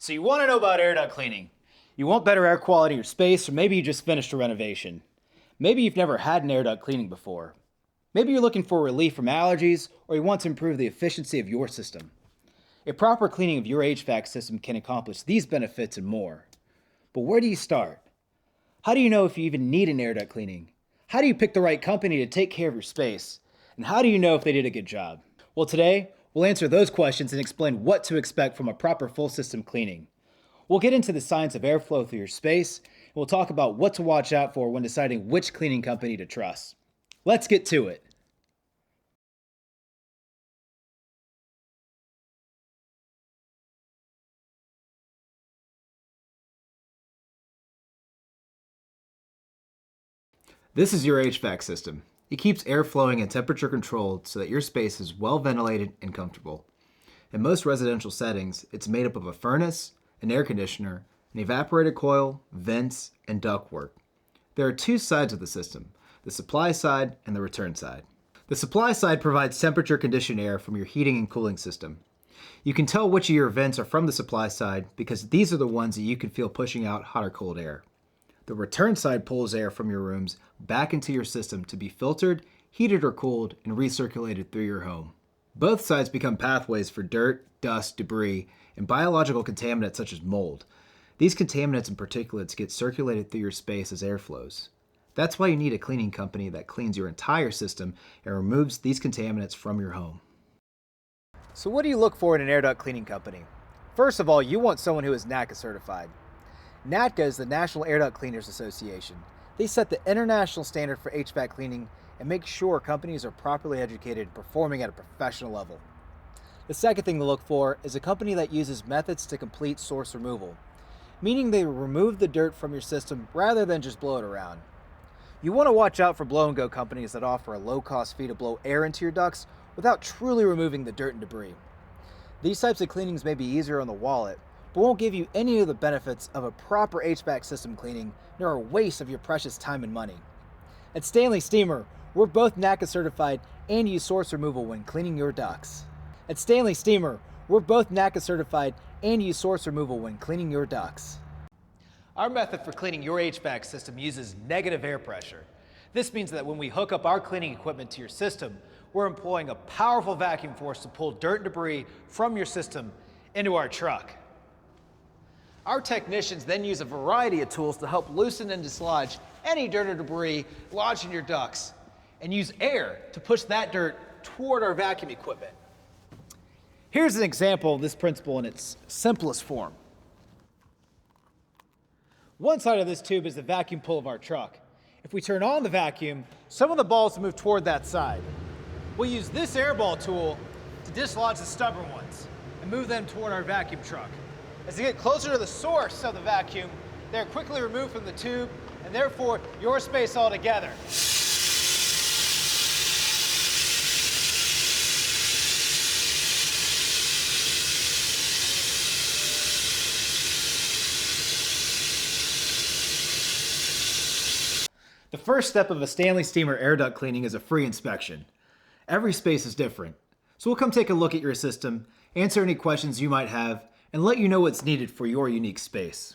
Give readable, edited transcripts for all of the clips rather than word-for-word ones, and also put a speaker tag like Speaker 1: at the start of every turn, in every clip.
Speaker 1: So you want to know about air duct cleaning. You want better air quality in your space, or maybe you just finished a renovation. Maybe you've never had an air duct cleaning before. Maybe you're looking for relief from allergies, or you want to improve the efficiency of your system. A proper cleaning of your HVAC system can accomplish these benefits and more. But where do you start? How do you know if you even need an air duct cleaning? How do you pick the right company to take care of your space? And how do you know if they did a good job? Well, today, we'll answer those questions and explain what to expect from a proper full system cleaning. We'll get into the science of airflow through your space, and we'll talk about what to watch out for when deciding which cleaning company to trust. Let's get to it. This is your HVAC system. It keeps air flowing and temperature controlled so that your space is well ventilated and comfortable. In most residential settings, it's made up of a furnace, an air conditioner, an evaporator coil, vents, and ductwork. There are two sides of the system, the supply side and the return side. The supply side provides temperature conditioned air from your heating and cooling system. You can tell which of your vents are from the supply side because these are the ones that you can feel pushing out hot or cold air. The return side pulls air from your rooms back into your system to be filtered, heated or cooled, and recirculated through your home. Both sides become pathways for dirt, dust, debris, and biological contaminants such as mold. These contaminants and particulates get circulated through your space as air flows. That's why you need a cleaning company that cleans your entire system and removes these contaminants from your home. So what do you look for in an air duct cleaning company? First of all, you want someone who is NACA certified. NACA is the National Air Duct Cleaners Association. They set the international standard for HVAC cleaning and make sure companies are properly educated and performing at a professional level. The second thing to look for is a company that uses methods to complete source removal, meaning they remove the dirt from your system rather than just blow it around. You want to watch out for blow-and-go companies that offer a low-cost fee to blow air into your ducts without truly removing the dirt and debris. These types of cleanings may be easier on the wallet, but won't give you any of the benefits of a proper HVAC system cleaning, nor a waste of your precious time and money. At Stanley Steemer, we're both NACA certified and use source removal when cleaning your ducts. At Stanley Steemer, we're both NACA certified and use source removal when cleaning your ducts. Our method for cleaning your HVAC system uses negative air pressure. This means that when we hook up our cleaning equipment to your system, we're employing a powerful vacuum force to pull dirt and debris from your system into our truck. Our technicians then use a variety of tools to help loosen and dislodge any dirt or debris lodged in your ducts, and use air to push that dirt toward our vacuum equipment. Here's an example of this principle in its simplest form. One side of this tube is the vacuum pull of our truck. If we turn on the vacuum, some of the balls move toward that side. We'll use this airball tool to dislodge the stubborn ones and move them toward our vacuum truck. As they get closer to the source of the vacuum, they're quickly removed from the tube and therefore your space altogether. The first step of a Stanley Steemer air duct cleaning is a free inspection. Every space is different, so we'll come take a look at your system, answer any questions you might have, and let you know what's needed for your unique space.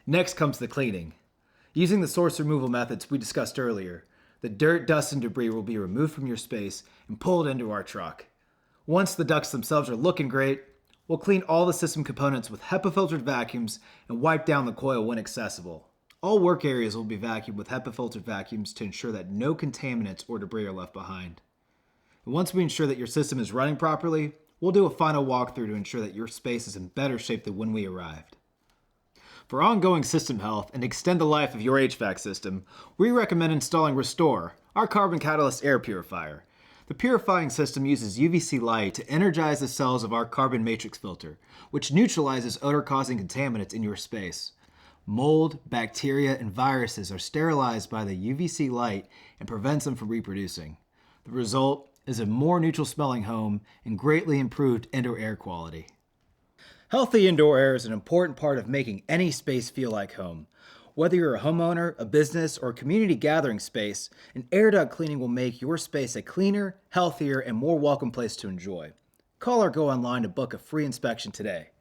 Speaker 1: Next comes the cleaning. Using the source removal methods we discussed earlier, the dirt, dust, and debris will be removed from your space and pulled into our truck. Once the ducts themselves are looking great, we'll clean all the system components with HEPA-filtered vacuums and wipe down the coil when accessible. All work areas will be vacuumed with HEPA-filtered vacuums to ensure that no contaminants or debris are left behind. And once we ensure that your system is running properly, we'll do a final walkthrough to ensure that your space is in better shape than when we arrived. For ongoing system health and extend the life of your HVAC system, we recommend installing Restore, our carbon catalyst air purifier. The purifying system uses UVC light to energize the cells of our carbon matrix filter, which neutralizes odor-causing contaminants in your space. Mold, bacteria, and viruses are sterilized by the UVC light and prevents them from reproducing. The result is a more neutral smelling home and greatly improved indoor air quality. Healthy indoor air is an important part of making any space feel like home. Whether you're a homeowner, a business, or a community gathering space, an air duct cleaning will make your space a cleaner, healthier, and more welcome place to enjoy. Call or go online to book a free inspection today.